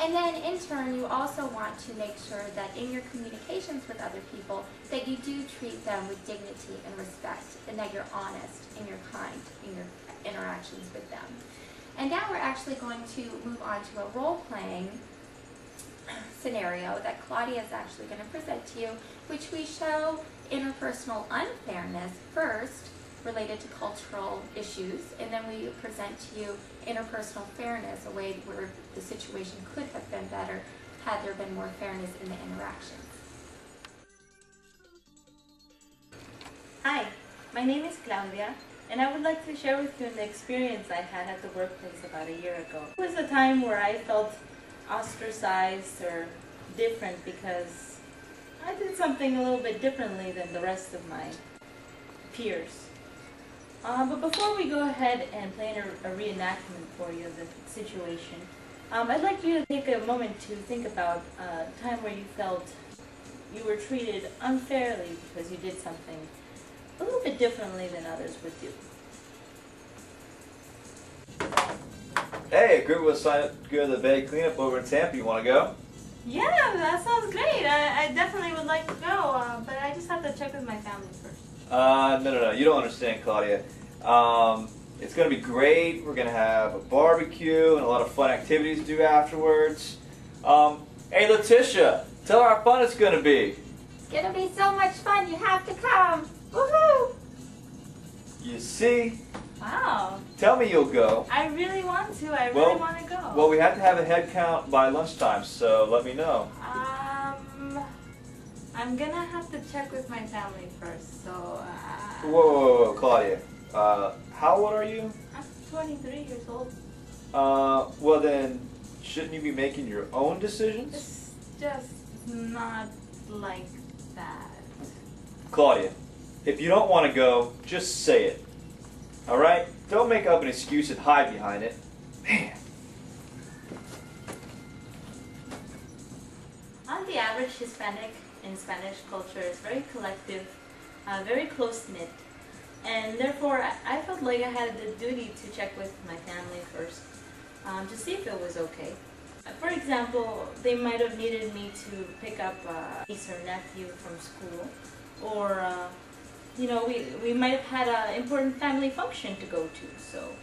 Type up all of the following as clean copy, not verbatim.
And then in turn, you also want to make sure that in your communications with other people, that you do treat them with dignity and respect, and that you're honest and you're kind in your interactions with them. And now we're actually going to move on to a role-playing scenario that Claudia is actually going to present to you, which we show interpersonal unfairness first, related to cultural issues, and then we present to you interpersonal fairness, a way where the situation could have been better had there been more fairness in the interactions. Hi, my name is Claudia, and I would like to share with you an experience I had at the workplace about a year ago. It was a time where I felt ostracized or different because I did something a little bit differently than the rest of my peers. But before we go ahead and play a reenactment for you of the situation, I'd like you to take a moment to think about a time where you felt you were treated unfairly because you did something a little bit differently than others would do. Hey, a group was signed up to go to the Bay Cleanup over in Tampa. You want to go? Yeah, that sounds great. I definitely would like to go, but I just have to check with my family first. No. You don't understand, Claudia. It's going to be great. We're going to have a barbecue and a lot of fun activities to do afterwards. Hey, Letitia, tell her how fun it's going to be. It's going to be so much fun. You have to come. Woohoo! You see? Wow. Tell me you'll go. I really want to. I really want to go. Well, we have to have a head count by lunchtime, so let me know. I'm going to have to check with my family first, so... Whoa, Claudia. How old are you? I'm 23 years old. Well then, shouldn't you be making your own decisions? It's just not like that. Claudia, if you don't want to go, just say it. Alright? Don't make up an excuse and hide behind it. Man. On the average, Hispanic in Spanish culture is very collective, very close-knit. And therefore, I felt like I had the duty to check with my family first to see if it was okay. For example, they might have needed me to pick up a niece or nephew from school, or we might have had an important family function to go to. So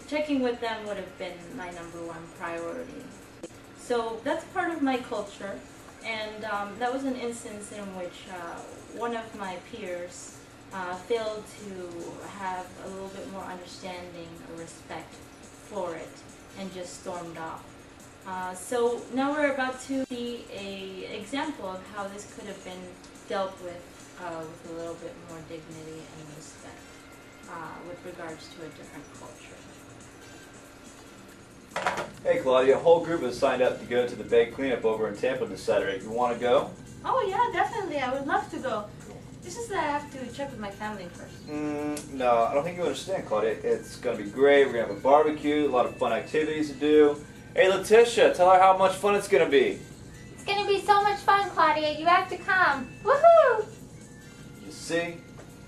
checking with them would have been my #1 priority. So that's part of my culture, and that was an instance in which one of my peers failed to have a little bit more understanding or respect for it and just stormed off. So now we're about to see an example of how this could have been dealt with a little bit more dignity and respect with regards to a different culture. Hey Claudia, a whole group has signed up to go to the Bay Cleanup over in Tampa this Saturday. You want to go? Oh yeah, definitely. I would love to go. It's just that I have to check with my family first. No, I don't think you understand, Claudia. It's going to be great. We're going to have a barbecue, a lot of fun activities to do. Hey, Letitia, tell her how much fun it's going to be. It's going to be so much fun, Claudia. You have to come. Woohoo! You see?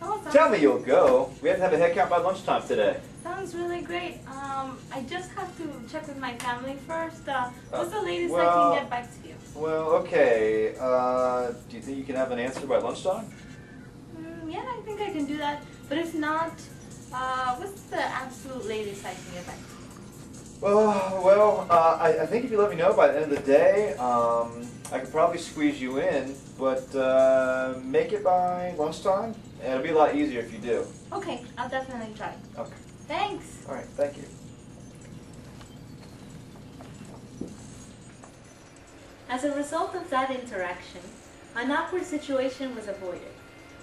Oh, Tell me you'll go. We have to have a head count by lunchtime today. Sounds really great. I just have to check with my family first. What's the latest I well, can get back to you? Well, okay. Do you think you can have an answer by lunchtime? Yeah, I think I can do that. But if not, what's the absolute latest I can get back to you? I think if you let me know by the end of the day, I could probably squeeze you in, but make it by lunchtime, and it'll be a lot easier if you do. Okay, I'll definitely try. Okay. Thanks. All right, thank you. As a result of that interaction, an awkward situation was avoided.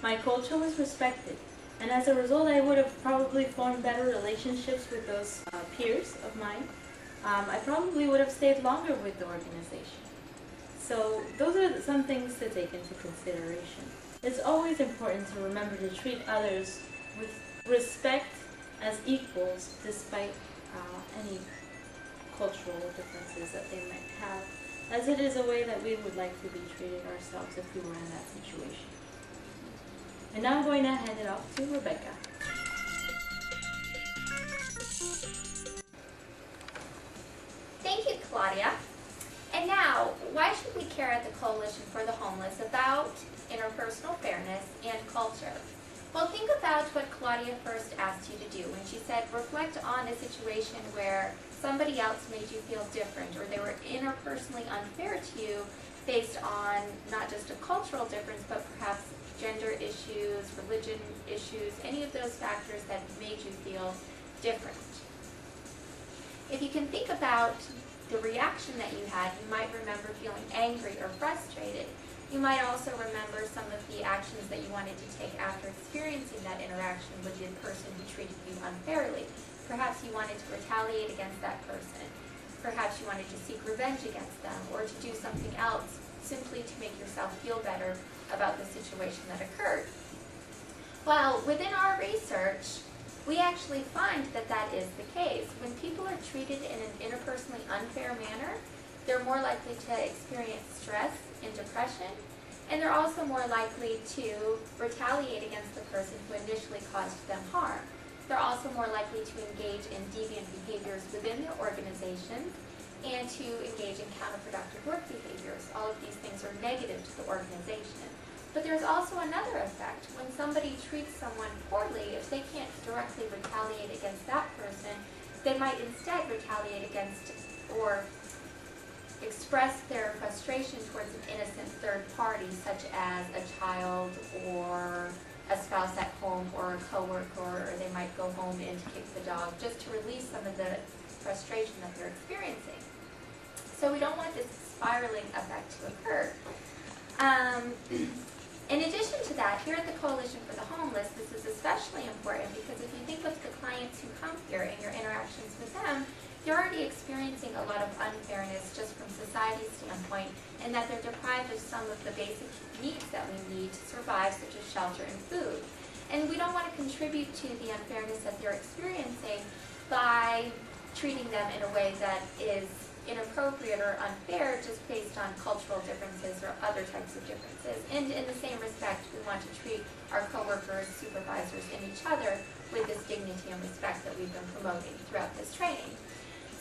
My culture was respected, and as a result I would have probably formed better relationships with those peers of mine. I probably would have stayed longer with the organization. So those are some things to take into consideration. It's always important to remember to treat others with respect as equals despite any cultural differences that they might have, as it is a way that we would like to be treated ourselves if we were in that situation. And now I'm going to hand it off to Rebecca. Thank you, Claudia. Claudia. And now, why should we care at the Coalition for the Homeless about interpersonal fairness and culture? Well, think about what Claudia first asked you to do when she said, reflect on a situation where somebody else made you feel different, or they were interpersonally unfair to you based on not just a cultural difference, but perhaps gender issues, religion issues, any of those factors that made you feel different. If you can think about the reaction that you had, you might remember feeling angry or frustrated. You might also remember some of the actions that you wanted to take after experiencing that interaction with the person who treated you unfairly. Perhaps you wanted to retaliate against that person. Perhaps you wanted to seek revenge against them, or to do something else simply to make yourself feel better about the situation that occurred. Well, within our research, we actually find that that is the case. When people are treated in an interpersonally unfair manner, they're more likely to experience stress and depression, and they're also more likely to retaliate against the person who initially caused them harm. They're also more likely to engage in deviant behaviors within their organization and to engage in counterproductive work behaviors. All of these things are negative to the organization. But there's also another effect. When somebody treats someone poorly, if they can't directly retaliate against that person, they might instead retaliate against or express their frustration towards an innocent third party, such as a child or a spouse at home or a coworker, or they might go home and kick the dog just to release some of the frustration that they're experiencing. So we don't want this spiraling effect to occur. In addition to that, here at the Coalition for the Homeless, this is especially important because if you think of the clients who come here and your interactions with them, they're already experiencing a lot of unfairness just from society's standpoint, and that they're deprived of some of the basic needs that we need to survive, such as shelter and food. And we don't want to contribute to the unfairness that they're experiencing by treating them in a way that is inappropriate or unfair just based on cultural differences or other types of differences. And in the same respect, we want to treat our coworkers, supervisors, and each other with this dignity and respect that we've been promoting throughout this training.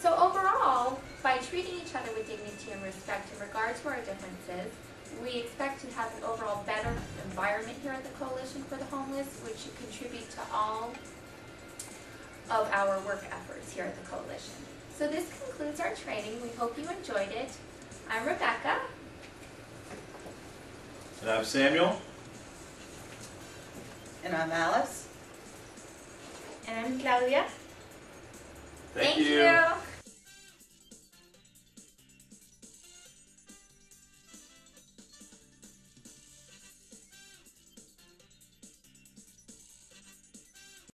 So overall, by treating each other with dignity and respect in regard to our differences, we expect to have an overall better environment here at the Coalition for the Homeless, which should contribute to all of our work efforts here at the Coalition. So this concludes our training. We hope you enjoyed it. I'm Rebecca. And I'm Samuel. And I'm Alice. And I'm Claudia. Thank you.